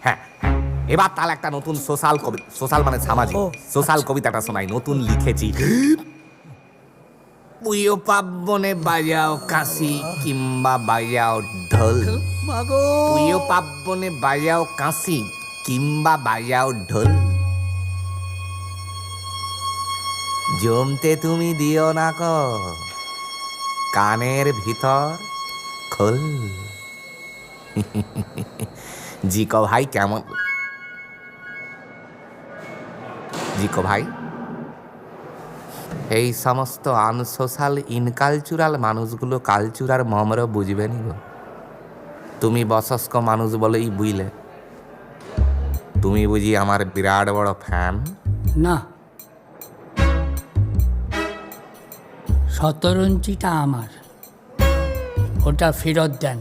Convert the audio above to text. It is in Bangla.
হ্যাঁ হ্যাঁ। এবার তাহলে একটা নতুন সোশ্যাল কবি, সোশ্যাল মানে সামাজিক, সোশ্যাল কবিতাটা শোনাই, নতুন লিখেছি। পুয়ো পার্বণে বাজাও কাশি কিংবা বাজাও ঢোল, মাগো পুয়ো পার্বণে বাজাও কাশি কিংবা বাজাও ঢোল, জমতে তুমি দিও না ক কানের ভিতর খোল। জিকো ভাই কেমন? জিকো ভাই, এই সমস্ত আনসোশাল ইনকালচুরাল মানুষগুলো কালচুরার মমর বুঝবে নি গো। তুমি বয়স্ক মানুষ বলেই বুঝলে। তুমি বুঝি আমার বিরাট বড় ফ্যান? না, 17 ইঞ্চিটা আমার, ওটা ফেরত দেন।